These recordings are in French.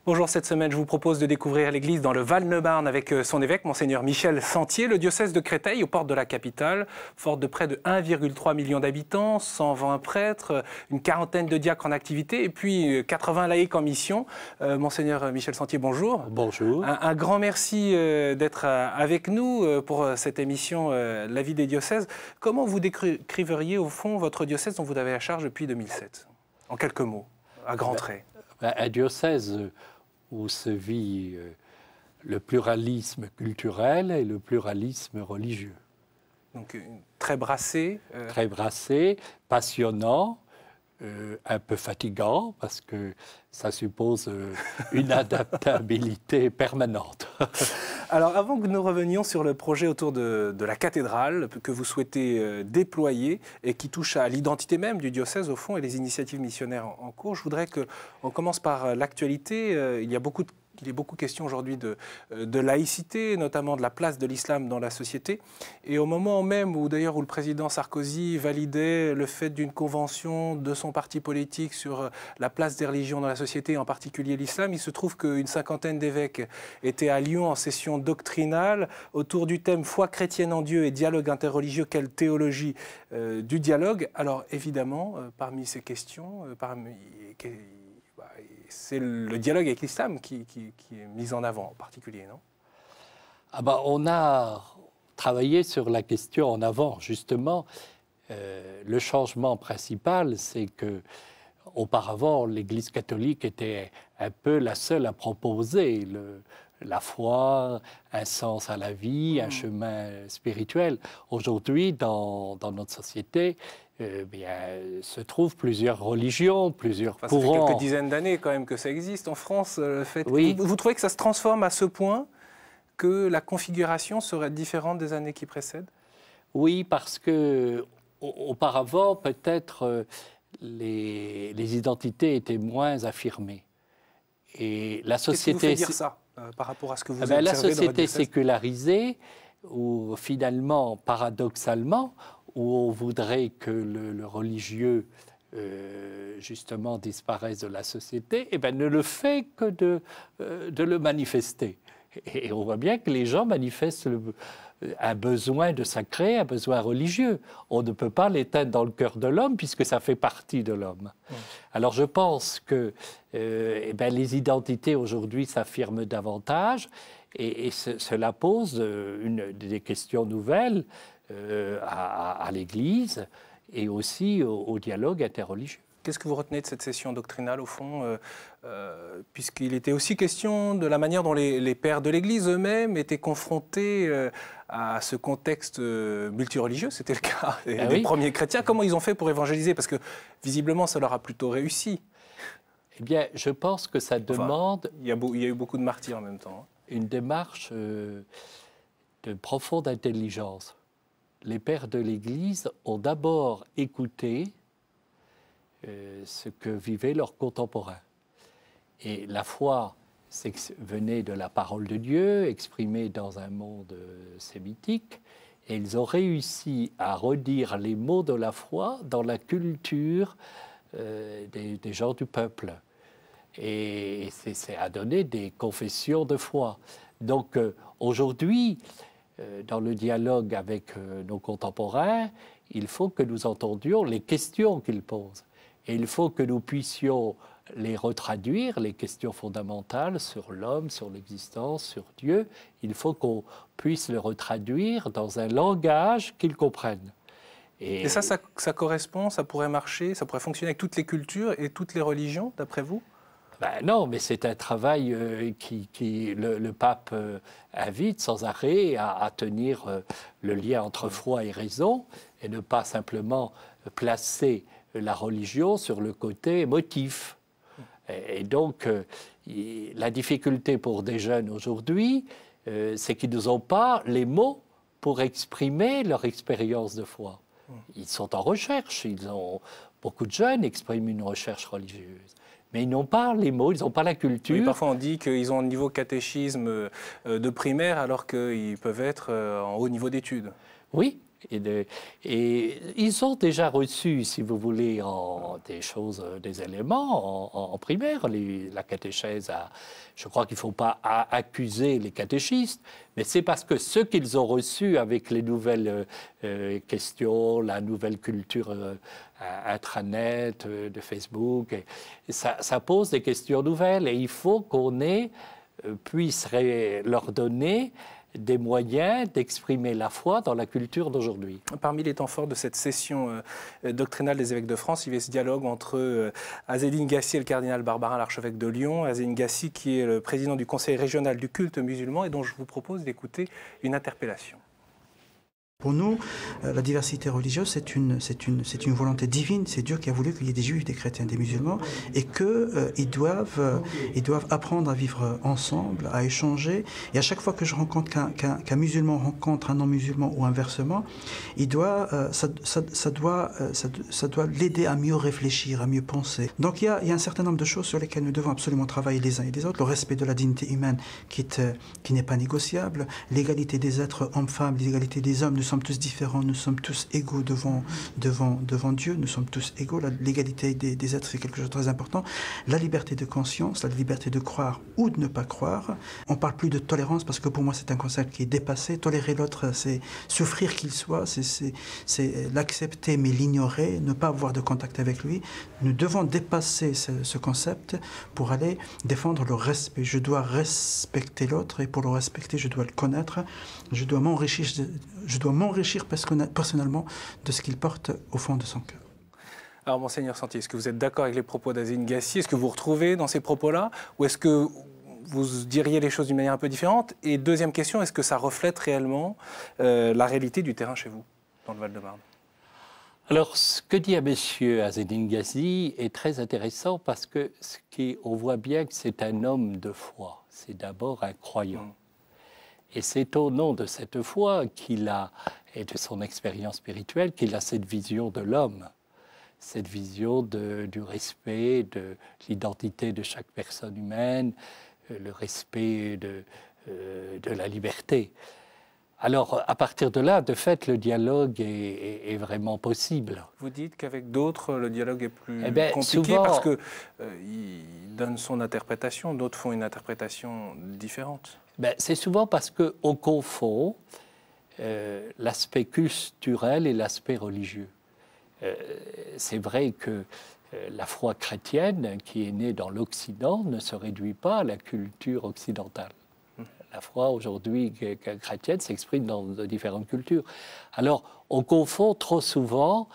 Bonjour, cette semaine, je vous propose de découvrir l'église dans le Val-de-Marne avec son évêque, Monseigneur Michel Sentier, le diocèse de Créteil, aux portes de la capitale, forte de près de 1,3 million d'habitants, 120 prêtres, une quarantaine de diacres en activité et puis 80 laïcs en mission. Monseigneur Michel Sentier, bonjour. Bonjour. Un grand merci d'être avec nous pour cette émission La vie des diocèses. Comment vous décriveriez au fond votre diocèse dont vous avez la charge depuis 2007 ? En quelques mots, à grands traits. Un diocèse où se vit le pluralisme culturel et le pluralisme religieux. Donc très brassé. Très brassé, passionnant, un peu fatigant parce que ça suppose une adaptabilité permanente. Alors avant que nous revenions sur le projet autour de la cathédrale que vous souhaitez déployer et qui touche à l'identité même du diocèse au fond et les initiatives missionnaires en cours, je voudrais qu'on commence par l'actualité. Il est beaucoup question aujourd'hui de laïcité, notamment de la place de l'islam dans la société. Et au moment même où d'ailleurs où le président Sarkozy validait le fait d'une convention de son parti politique sur la place des religions dans la société, en particulier l'islam, il se trouve qu'une cinquantaine d'évêques étaient à Lyon en session doctrinale autour du thème foi chrétienne en Dieu et dialogue interreligieux, quelle théologie du dialogue. Alors évidemment, parmi ces questions, c'est le dialogue avec l'islam qui est mis en avant en particulier, non ? On a travaillé sur la question en avant, justement. Le changement principal, c'est que auparavant, l'Église catholique était un peu la seule à proposer la foi, un sens à la vie, un chemin spirituel. Aujourd'hui, dans notre société, se trouvent plusieurs religions, plusieurs courants. Ça fait quelques dizaines d'années quand même que ça existe en France. Oui. Vous trouvez que ça se transforme à ce point que la configuration serait différente des années qui précèdent ? Oui, parce que auparavant, peut-être, les identités étaient moins affirmées. Et la société... Qu'est-ce qui vous fait dire ça par rapport à ce que vous observez la dans votre société diocèse ? sécularisée, où finalement, paradoxalement, où on voudrait que le religieux, justement, disparaisse de la société, ne le fait que de le manifester. Et on voit bien que les gens manifestent un besoin de sacré, un besoin religieux. On ne peut pas l'éteindre dans le cœur de l'homme puisque ça fait partie de l'homme. Alors je pense que les identités aujourd'hui s'affirment davantage et cela pose des questions nouvelles à l'Église et aussi au dialogue interreligieux. Qu'est-ce que vous retenez de cette session doctrinale, au fond, puisqu'il était aussi question de la manière dont les pères de l'Église eux-mêmes étaient confrontés à ce contexte multireligieux, c'était le cas des premiers chrétiens. Comment ils ont fait pour évangéliser ? Parce que, visiblement, ça leur a plutôt réussi. Eh bien, je pense que ça demande... Il y a eu beaucoup de martyrs en même temps. Une démarche de profonde intelligence. Les pères de l'Église ont d'abord écouté ce que vivaient leurs contemporains. Et la foi venait de la parole de Dieu, exprimée dans un monde sémitique, et ils ont réussi à redire les mots de la foi dans la culture des gens du peuple. Et c'est à donner des confessions de foi. Donc aujourd'hui, dans le dialogue avec nos contemporains, il faut que nous entendions les questions qu'ils posent. Et il faut que nous puissions les retraduire, les questions fondamentales sur l'homme, sur l'existence, sur Dieu. Il faut qu'on puisse les retraduire dans un langage qu'ils comprennent. Et ça correspond, ça pourrait marcher, ça pourrait fonctionner avec toutes les cultures et toutes les religions, d'après vous ? Non, mais c'est un travail qui le pape invite sans arrêt à tenir le lien entre foi et raison et ne pas simplement placer la religion sur le côté émotif. Et donc, la difficulté pour des jeunes aujourd'hui, c'est qu'ils n'ont pas les mots pour exprimer leur expérience de foi. Ils sont en recherche, beaucoup de jeunes expriment une recherche religieuse. Mais ils n'ont pas les mots, ils n'ont pas la culture. Oui, parfois on dit qu'ils ont un niveau catéchisme de primaire alors qu'ils peuvent être en haut niveau d'études. Oui, Et ils ont déjà reçu, si vous voulez, des éléments en primaire. La catéchèse, je crois qu'il ne faut pas accuser les catéchistes, mais c'est parce que ce qu'ils ont reçu avec les nouvelles questions, la nouvelle culture intranet, de Facebook, ça pose des questions nouvelles. Et il faut qu'on puisse leur donner des moyens d'exprimer la foi dans la culture d'aujourd'hui. Parmi les temps forts de cette session doctrinale des évêques de France, il y avait ce dialogue entre Azzedine Gassi et le cardinal Barbarin, l'archevêque de Lyon. Azzedine Gassi, qui est le président du conseil régional du culte musulman et dont je vous propose d'écouter une interpellation. Pour nous, la diversité religieuse, c'est une volonté divine. C'est Dieu qui a voulu qu'il y ait des juifs, des chrétiens, des musulmans, et qu'ils doivent apprendre à vivre ensemble, à échanger. Et à chaque fois que je rencontre qu'un musulman rencontre un non-musulman ou inversement, ça doit l'aider à mieux réfléchir, à mieux penser. Donc il y a un certain nombre de choses sur lesquelles nous devons absolument travailler les uns et les autres. Le respect de la dignité humaine qui n'est pas négociable, l'égalité des êtres hommes-femmes, l'égalité des hommes. Nous sommes tous différents, nous sommes tous égaux devant Dieu, nous sommes tous égaux. L'égalité des êtres, c'est quelque chose de très important. La liberté de conscience, la liberté de croire ou de ne pas croire. On ne parle plus de tolérance parce que pour moi, c'est un concept qui est dépassé. Tolérer l'autre, c'est souffrir qu'il soit, c'est l'accepter mais l'ignorer, ne pas avoir de contact avec lui. Nous devons dépasser ce concept pour aller défendre le respect. Je dois respecter l'autre et pour le respecter, je dois le connaître. Je dois m'enrichir personnellement de ce qu'il porte au fond de son cœur. Alors, Monseigneur Santi, est-ce que vous êtes d'accord avec les propos d'Azzedine Gassi? Est-ce que vous retrouvez dans ces propos-là? Ou est-ce que vous diriez les choses d'une manière un peu différente? Et deuxième question, est-ce que ça reflète réellement la réalité du terrain chez vous, dans le Val-de-Marne? Alors, ce que dit à M. Azzedine Gassi est très intéressant parce que on voit bien que c'est un homme de foi. C'est d'abord un croyant. Et c'est au nom de cette foi et de son expérience spirituelle qu'il a cette vision de l'homme, cette vision du respect, de l'identité de chaque personne humaine, le respect de la liberté. Alors, à partir de là, de fait, le dialogue est vraiment possible. Vous dites qu'avec d'autres, le dialogue est plus compliqué souvent, parce qu'il donne son interprétation, d'autres font une interprétation différente. C'est souvent parce qu'on confond l'aspect culturel et l'aspect religieux. C'est vrai que la foi chrétienne, qui est née dans l'Occident, ne se réduit pas à la culture occidentale. La foi aujourd'hui chrétienne s'exprime dans de différentes cultures. Alors, on confond trop souvent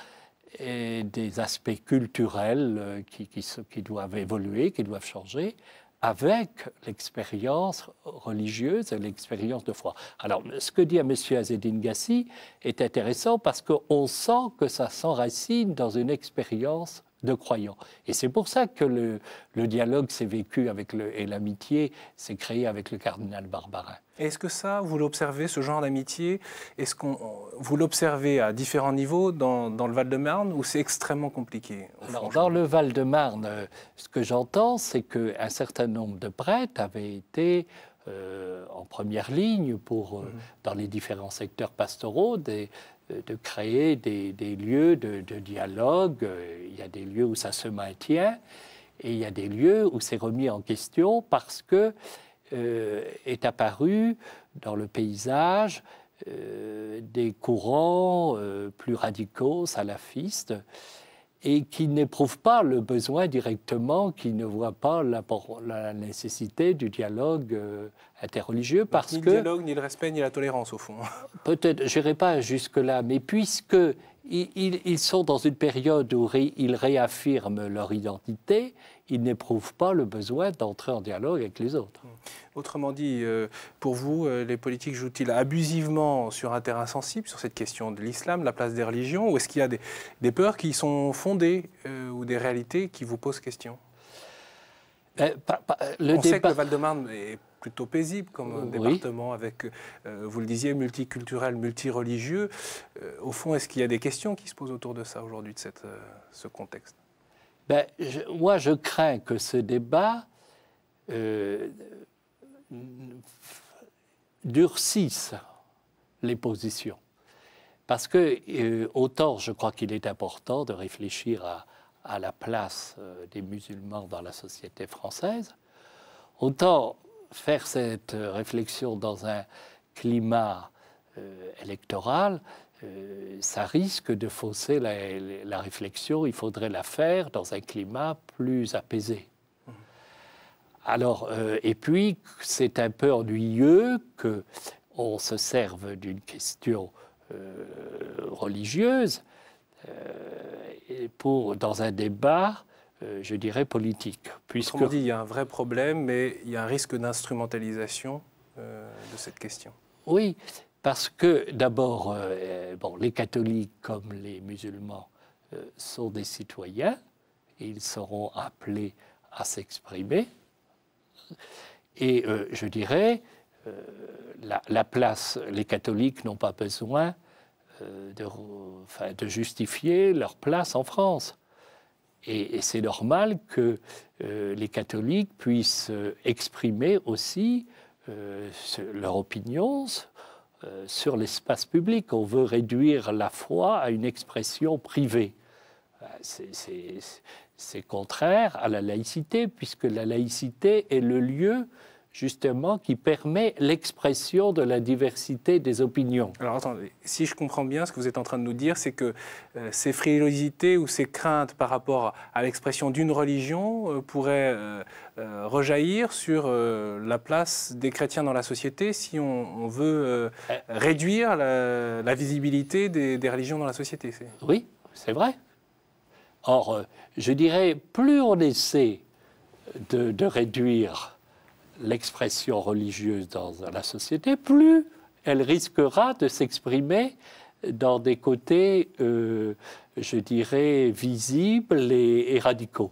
des aspects culturels qui doivent évoluer, qui doivent changer, avec l'expérience religieuse et l'expérience de foi. Alors, ce que dit à M. Azzedine Gassi est intéressant parce qu'on sent que ça s'enracine dans une expérience de croyants. Et c'est pour ça que le dialogue s'est vécu et l'amitié s'est créée avec le cardinal Barbarin. Est-ce que ça, vous l'observez, ce genre d'amitié, vous l'observez à différents niveaux dans le Val-de-Marne ou c'est extrêmement compliqué? Alors, dans le Val-de-Marne, ce que j'entends, c'est qu'un certain nombre de prêtres avaient été en première ligne dans les différents secteurs pastoraux, de créer des lieux de dialogue. Il y a des lieux où ça se maintient et il y a des lieux où c'est remis en question parce que est apparu dans le paysage des courants plus radicaux, salafistes, et qui n'éprouvent pas le besoin directement, qui ne voient pas la nécessité du dialogue interreligieux. Parce ni le dialogue, ni le respect, ni la tolérance, au fond. Peut-être, je n'irai pas jusque-là, mais puisque ils sont dans une période où ils réaffirment leur identité, ils n'éprouvent pas le besoin d'entrer en dialogue avec les autres. Autrement dit, pour vous, les politiques jouent-ils abusivement sur un terrain sensible, sur cette question de l'islam, la place des religions, ou est-ce qu'il y a des peurs qui sont fondées ou des réalités qui vous posent question? On sait que le Val-de-Marne est plutôt paisible comme département, avec, vous le disiez, multiculturel, multireligieux. Au fond, est-ce qu'il y a des questions qui se posent autour de ça aujourd'hui, de ce contexte? Moi, je crains que ce débat durcisse les positions. Parce que autant je crois qu'il est important de réfléchir à la place des musulmans dans la société française, autant faire cette réflexion dans un climat électoral, ça risque de fausser la réflexion. Il faudrait la faire dans un climat plus apaisé. Alors, et puis, c'est un peu ennuyeux qu'on se serve d'une question religieuse dans un débat, je dirais, politique. Autrement dit, il y a un vrai problème, mais il y a un risque d'instrumentalisation de cette question. Oui, parce que d'abord, les catholiques comme les musulmans sont des citoyens et ils seront appelés à s'exprimer. Et je dirais, la place, les catholiques n'ont pas besoin de justifier leur place en France. Et c'est normal que les catholiques puissent exprimer aussi leur opinion sur l'espace public. On veut réduire la foi à une expression privée. C'est contraire à la laïcité, puisque la laïcité est le lieu justement qui permet l'expression de la diversité des opinions. Alors attendez, si je comprends bien, ce que vous êtes en train de nous dire, c'est que ces frilosités ou ces craintes par rapport à l'expression d'une religion pourraient rejaillir sur la place des chrétiens dans la société si on veut réduire la visibilité des religions dans la société. Oui, c'est vrai. Or, je dirais, plus on essaie de réduire l'expression religieuse dans la société, plus elle risquera de s'exprimer dans des côtés, je dirais, visibles et radicaux.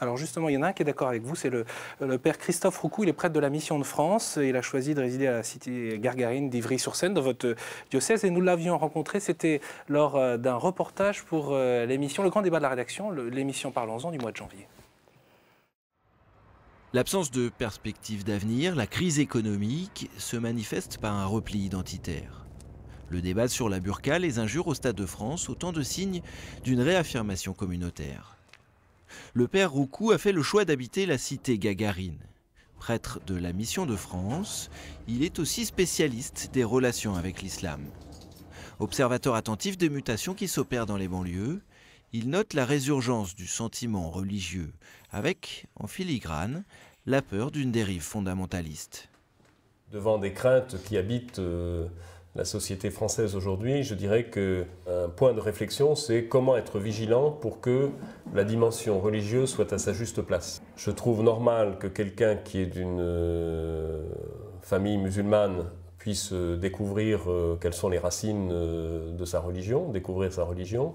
Alors justement, il y en a un qui est d'accord avec vous, c'est le père Christophe Roucou, il est prêtre de la Mission de France, il a choisi de résider à la cité Gargarine d'Ivry-sur-Seine, dans votre diocèse, et nous l'avions rencontré, c'était lors d'un reportage pour l'émission Le Grand Débat de la Rédaction, l'émission Parlons-en du mois de janvier. L'absence de perspective d'avenir, la crise économique, se manifeste par un repli identitaire. Le débat sur la burqa, les injures au Stade de France, autant de signes d'une réaffirmation communautaire. Le père Roucou a fait le choix d'habiter la cité Gagarine. Prêtre de la Mission de France, il est aussi spécialiste des relations avec l'islam. Observateur attentif des mutations qui s'opèrent dans les banlieues, il note la résurgence du sentiment religieux, avec, en filigrane, la peur d'une dérive fondamentaliste. Devant des craintes qui habitent la société française aujourd'hui, je dirais qu'un point de réflexion, c'est comment être vigilant pour que la dimension religieuse soit à sa juste place. Je trouve normal que quelqu'un qui est d'une famille musulmane puisse découvrir quelles sont les racines de sa religion, découvrir sa religion.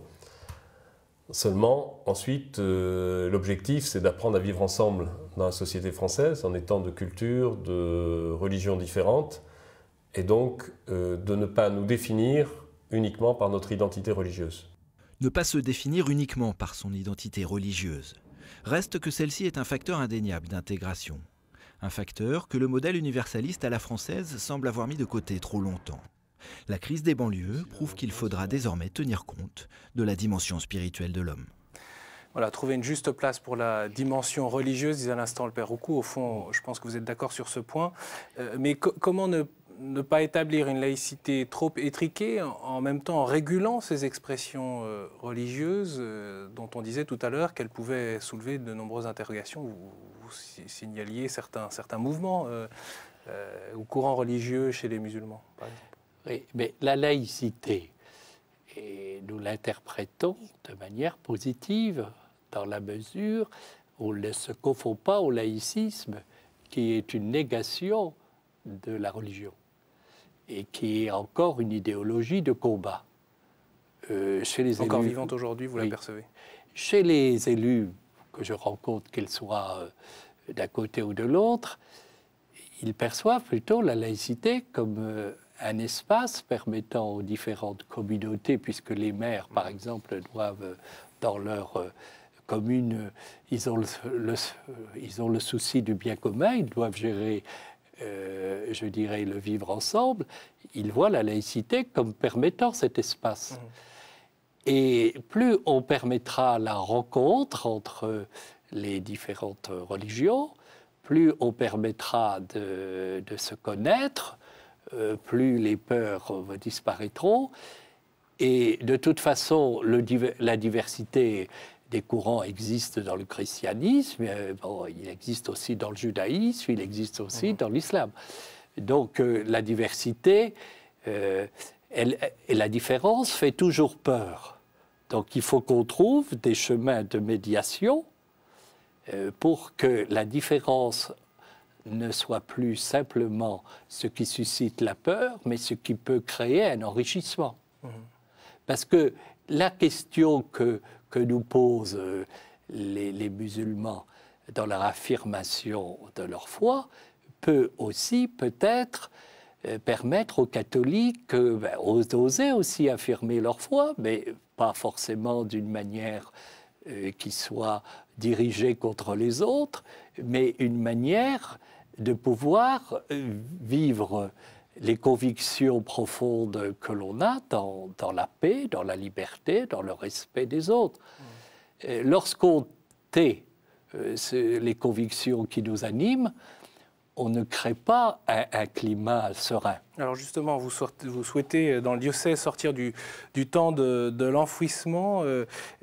Seulement, ensuite, l'objectif, c'est d'apprendre à vivre ensemble dans la société française, en étant de cultures, de religions différentes, et donc de ne pas nous définir uniquement par notre identité religieuse. Ne pas se définir uniquement par son identité religieuse. Reste que celle-ci est un facteur indéniable d'intégration. Un facteur que le modèle universaliste à la française semble avoir mis de côté trop longtemps. La crise des banlieues prouve qu'il faudra désormais tenir compte de la dimension spirituelle de l'homme. Voilà, trouver une juste place pour la dimension religieuse, disait à l'instant le père Roucou. Au fond, je pense que vous êtes d'accord sur ce point. Mais comment ne pas établir une laïcité trop étriquée, en même temps en régulant ces expressions religieuses dont on disait tout à l'heure qu'elles pouvaient soulever de nombreuses interrogations. Vous signaliez certains mouvements ou courants religieux chez les musulmans, par exemple. Oui, mais la laïcité, et nous l'interprétons de manière positive dans la mesure où on ne se confond pas au laïcisme qui est une négation de la religion et qui est encore une idéologie de combat. Chez les encore élus, vivante aujourd'hui, vous l'apercevez. Chez les élus que je rencontre, qu'ils soient d'un côté ou de l'autre, ils perçoivent plutôt la laïcité comme un espace permettant aux différentes communautés, puisque les maires, par exemple, doivent, dans leur commune, ils ont le souci du bien commun, ils doivent gérer je dirais, le vivre ensemble, ils voient la laïcité comme permettant cet espace. Et plus on permettra la rencontre entre les différentes religions, plus on permettra de se connaître, plus les peurs disparaîtront. Et de toute façon, la diversité des courants existe dans le christianisme, bon, il existe aussi dans le judaïsme, il existe aussi dans l'islam. Donc la diversité et la différence fait toujours peur. Donc il faut qu'on trouve des chemins de médiation pour que la différence ne soit plus simplement ce qui suscite la peur, mais ce qui peut créer un enrichissement. Parce que la question que nous posent les musulmans dans leur affirmation de leur foi peut aussi peut-être permettre aux catholiques d'oser aussi affirmer leur foi, mais pas forcément d'une manière qui soit dirigée contre les autres, mais une manière de pouvoir vivre les convictions profondes que l'on a dans la paix, dans la liberté, dans le respect des autres. Lorsqu'on tait les convictions qui nous animent, on ne crée pas un climat serein. Alors justement, vous souhaitez dans le diocèse sortir du temps de l'enfouissement.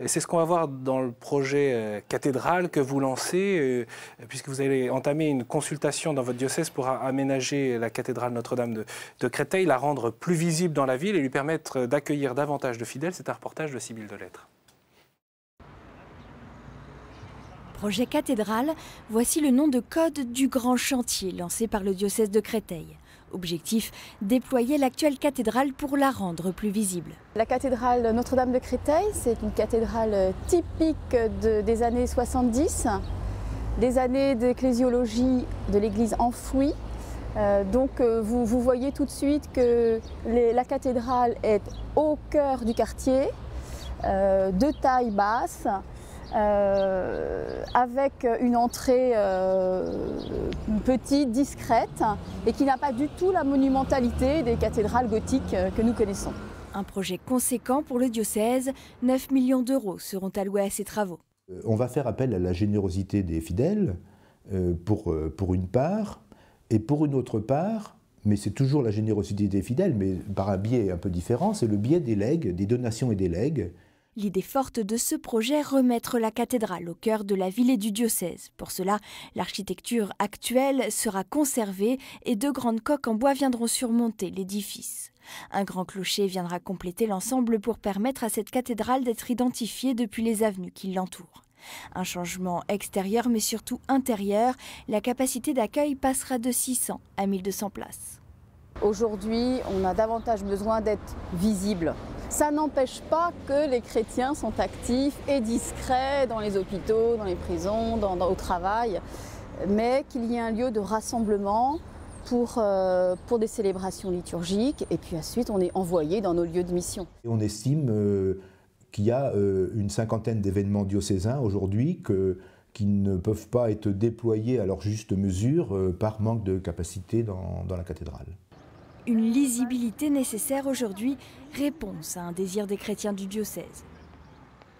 C'est ce qu'on va voir dans le projet cathédrale que vous lancez, puisque vous allez entamer une consultation dans votre diocèse pour aménager la cathédrale Notre-Dame de Créteil, la rendre plus visible dans la ville et lui permettre d'accueillir davantage de fidèles. C'est un reportage de Sybille Delettre. Projet cathédrale, voici le nom de code du grand chantier lancé par le diocèse de Créteil. Objectif, déployer l'actuelle cathédrale pour la rendre plus visible. La cathédrale Notre-Dame de Créteil, c'est une cathédrale typique des années 70, des années d'ecclésiologie de l'église enfouie. Donc vous voyez tout de suite que la cathédrale est au cœur du quartier, de taille basse, avec une entrée petite, discrète, et qui n'a pas du tout la monumentalité des cathédrales gothiques que nous connaissons. Un projet conséquent pour le diocèse, 9 millions d'euros seront alloués à ces travaux. On va faire appel à la générosité des fidèles pour une part, et pour une autre part, mais c'est toujours la générosité des fidèles, mais par un biais un peu différent, c'est le biais des legs, des donations et des legs. L'idée forte de ce projet, remettre la cathédrale au cœur de la ville et du diocèse. Pour cela, l'architecture actuelle sera conservée et 2 grandes coques en bois viendront surmonter l'édifice. Un grand clocher viendra compléter l'ensemble pour permettre à cette cathédrale d'être identifiée depuis les avenues qui l'entourent. Un changement extérieur mais surtout intérieur, la capacité d'accueil passera de 600 à 1200 places. Aujourd'hui, on a davantage besoin d'être visible. Ça n'empêche pas que les chrétiens sont actifs et discrets dans les hôpitaux, dans les prisons, au travail, mais qu'il y ait un lieu de rassemblement pour des célébrations liturgiques, et puis ensuite on est envoyé dans nos lieux de mission. Et on estime qu'il y a une 50aine d'événements diocésains aujourd'hui qui ne peuvent pas être déployés à leur juste mesure par manque de capacité dans la cathédrale. Une lisibilité nécessaire aujourd'hui, réponse à un désir des chrétiens du diocèse.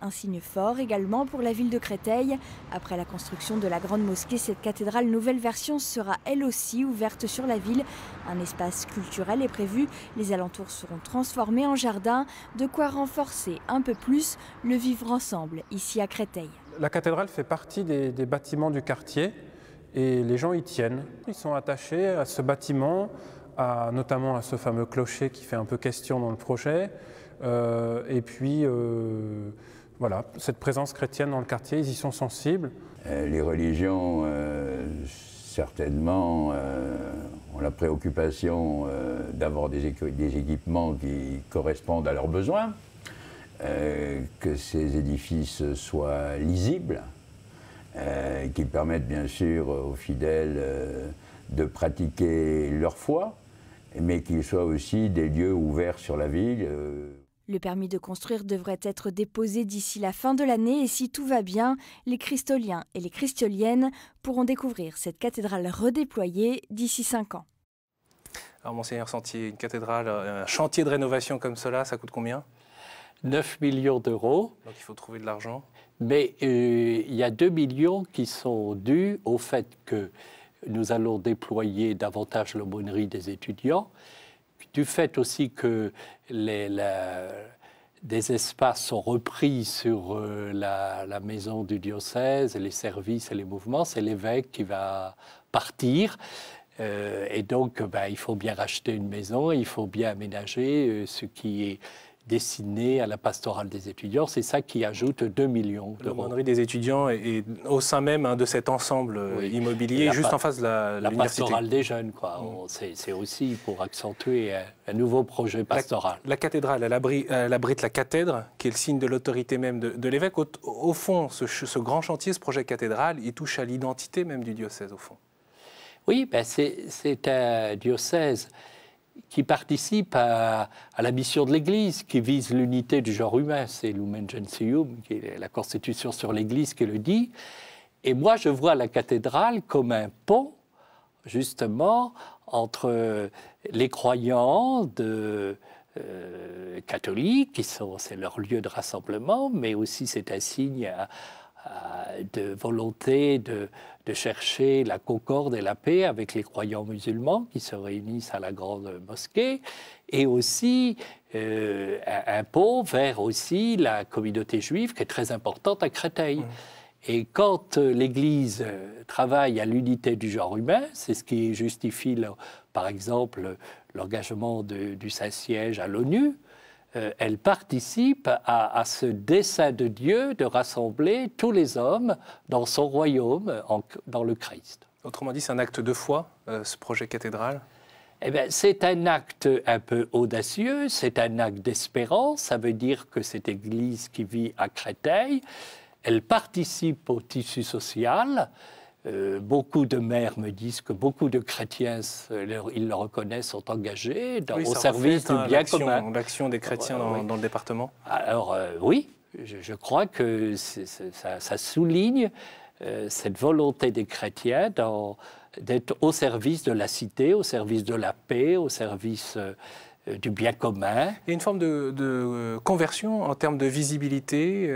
Un signe fort également pour la ville de Créteil. Après la construction de la grande mosquée, cette cathédrale nouvelle version sera elle aussi ouverte sur la ville. Un espace culturel est prévu. Les alentours seront transformés en jardin, de quoi renforcer un peu plus le vivre ensemble ici à Créteil. La cathédrale fait partie des bâtiments du quartier et les gens y tiennent. Ils sont attachés à ce bâtiment, notamment à ce fameux clocher qui fait un peu question dans le projet. Et puis, voilà, cette présence chrétienne dans le quartier, ils y sont sensibles. Les religions, certainement, ont la préoccupation d'avoir des équipements qui correspondent à leurs besoins, que ces édifices soient lisibles, qui permettent bien sûr aux fidèles de pratiquer leur foi, mais qu'ils soient aussi des lieux ouverts sur la ville. Le permis de construire devrait être déposé d'ici la fin de l'année et si tout va bien, les Christoliens et les Christoliennes pourront découvrir cette cathédrale redéployée d'ici 5 ans. Alors, Monseigneur Sentier, une cathédrale, un chantier de rénovation comme cela, ça coûte combien? 9 millions d'euros. Donc il faut trouver de l'argent. Mais il y a 2 millions qui sont dus au fait que nous allons déployer davantage l'aumônerie des étudiants, du fait aussi que des espaces sont repris sur la maison du diocèse, les services et les mouvements. C'est l'évêque qui va partir. Et donc, il faut bien racheter une maison, il faut bien aménager ce qui est destiné à la pastorale des étudiants. C'est ça qui ajoute 2 millions d'euros. L'aumônerie des étudiants est au sein même de cet ensemble immobilier, juste en face de l'université. La pastorale des jeunes, quoi. C'est aussi pour accentuer un nouveau projet pastoral. La cathédrale, elle abrite la cathèdre, qui est le signe de l'autorité même de l'évêque. Au fond, ce grand chantier, ce projet cathédral, il touche à l'identité même du diocèse, au fond. Oui, c'est un diocèse qui participe à la mission de l'Église, qui vise l'unité du genre humain. C'est Lumen Gentium, qui est la Constitution sur l'Église, qui le dit. Et moi, je vois la cathédrale comme un pont, justement, entre les croyants catholiques, c'est leur lieu de rassemblement, mais aussi c'est un signe de volonté de chercher la concorde et la paix avec les croyants musulmans qui se réunissent à la grande mosquée, et aussi un pont vers aussi la communauté juive qui est très importante à Créteil. Et quand l'Église travaille à l'unité du genre humain, c'est ce qui justifie, par exemple, l'engagement du Saint-Siège à l'ONU, elle participe à ce dessein de Dieu de rassembler tous les hommes dans son royaume, dans le Christ. Autrement dit, c'est un acte de foi, ce projet cathédral? Eh bien, c'est un acte un peu audacieux, c'est un acte d'espérance. Ça veut dire que cette Église qui vit à Créteil, elle participe au tissu social. Beaucoup de maires me disent que beaucoup de chrétiens, ils le reconnaissent, sont engagés au service du bien commun. L'action des chrétiens dans le département? Alors oui, je crois que ça souligne cette volonté des chrétiens d'être au service de la cité, au service de la paix, au service du bien commun. Il y a une forme de conversion en termes de visibilité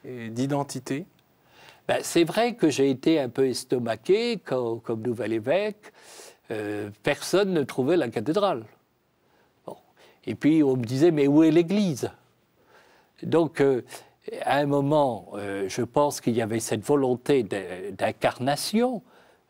et d'identité? C'est vrai que j'ai été un peu estomaqué comme nouvel évêque. Personne ne trouvait la cathédrale. Bon. Et puis on me disait, mais où est l'Église? Donc à un moment, je pense qu'il y avait cette volonté d'incarnation,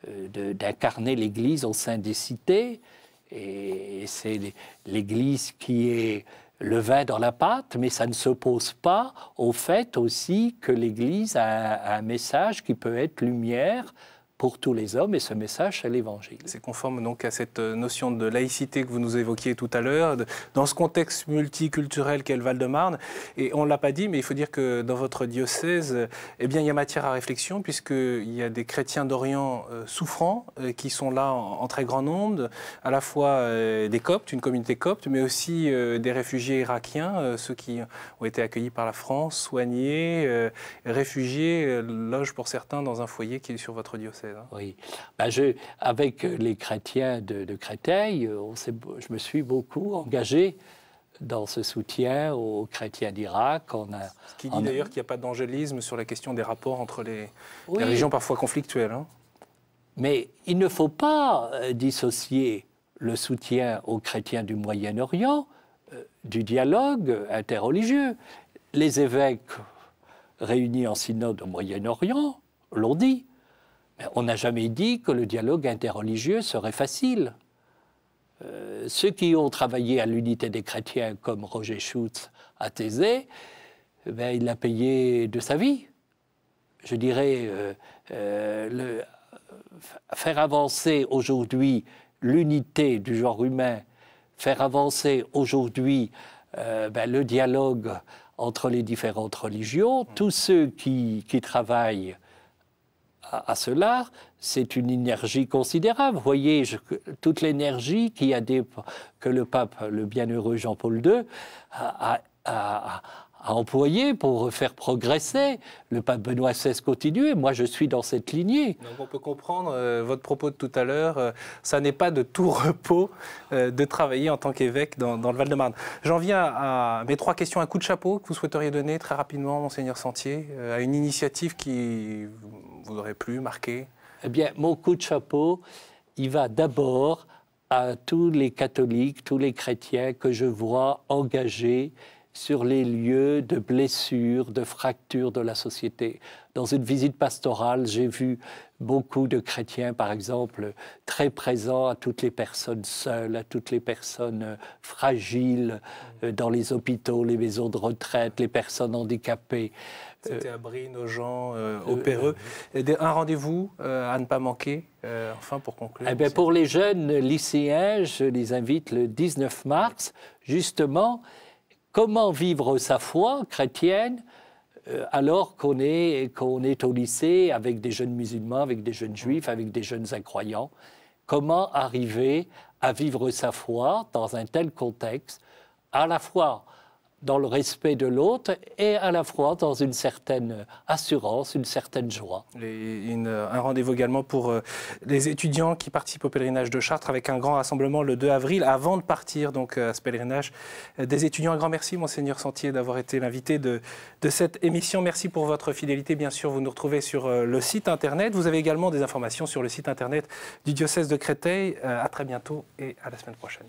d'incarner l'Église au sein des cités. Et c'est l'Église qui est le vin dans la pâte, mais ça ne s'oppose pas au fait aussi que l'Église a un message qui peut être lumière pour tous les hommes, et ce message, c'est l'Évangile. C'est conforme donc à cette notion de laïcité que vous nous évoquiez tout à l'heure, dans ce contexte multiculturel qu'est le Val-de-Marne. Et on ne l'a pas dit, mais il faut dire que dans votre diocèse, eh bien, il y a matière à réflexion, puisqu'il y a des chrétiens d'Orient souffrants qui sont là en très grand nombre, à la fois des Coptes, une communauté copte, mais aussi des réfugiés irakiens, ceux qui ont été accueillis par la France, soignés, réfugiés, logent pour certains dans un foyer qui est sur votre diocèse. Oui. Avec les chrétiens de Créteil, je me suis beaucoup engagé dans ce soutien aux chrétiens d'Irak. Ce qui dit d'ailleurs qu'il n'y a pas d'angélisme sur la question des rapports entre les régions parfois conflictuelles. Hein. Mais il ne faut pas dissocier le soutien aux chrétiens du Moyen-Orient du dialogue interreligieux. Les évêques réunis en synode au Moyen-Orient l'ont dit. On n'a jamais dit que le dialogue interreligieux serait facile. Ceux qui ont travaillé à l'unité des chrétiens, comme Roger Schutz à Thésée, il l'a payé de sa vie. Je dirais, faire avancer aujourd'hui l'unité du genre humain, faire avancer aujourd'hui le dialogue entre les différentes religions, tous ceux qui travaillent à cela, c'est une énergie considérable. Vous voyez, toute l'énergie que le pape, le bienheureux Jean-Paul II, a employé pour faire progresser. Le pape Benoît XVI continue, moi je suis dans cette lignée. Donc on peut comprendre votre propos de tout à l'heure, ça n'est pas de tout repos de travailler en tant qu'évêque dans le Val-de-Marne. J'en viens à mes 3 questions, un coup de chapeau que vous souhaiteriez donner très rapidement, Monseigneur Sentier, à une initiative qui vous aurait plu, marqué. Eh bien, mon coup de chapeau, il va d'abord à tous les catholiques, tous les chrétiens que je vois engagés sur les lieux de blessures, de fractures de la société. Dans une visite pastorale, j'ai vu beaucoup de chrétiens, par exemple, très présents à toutes les personnes seules, à toutes les personnes fragiles dans les hôpitaux, les maisons de retraite, les personnes handicapées. C'était à Brie, Nogent, au Perreux. Un rendez-vous à ne pas manquer, enfin pour conclure. Eh bien, pour les jeunes lycéens, je les invite le 19 mars, justement. Comment vivre sa foi chrétienne alors qu'on est au lycée avec des jeunes musulmans, avec des jeunes juifs, avec des jeunes incroyants? Comment arriver à vivre sa foi dans un tel contexte, à la fois dans le respect de l'autre et à la fois dans une certaine assurance, une certaine joie. Un rendez-vous également pour les étudiants qui participent au pèlerinage de Chartres avec un grand rassemblement le 2 avril avant de partir donc, à ce pèlerinage des étudiants. Un grand merci, Monseigneur Sentier, d'avoir été l'invité de cette émission. Merci pour votre fidélité. Bien sûr, vous nous retrouvez sur le site internet. Vous avez également des informations sur le site internet du diocèse de Créteil. À très bientôt et à la semaine prochaine.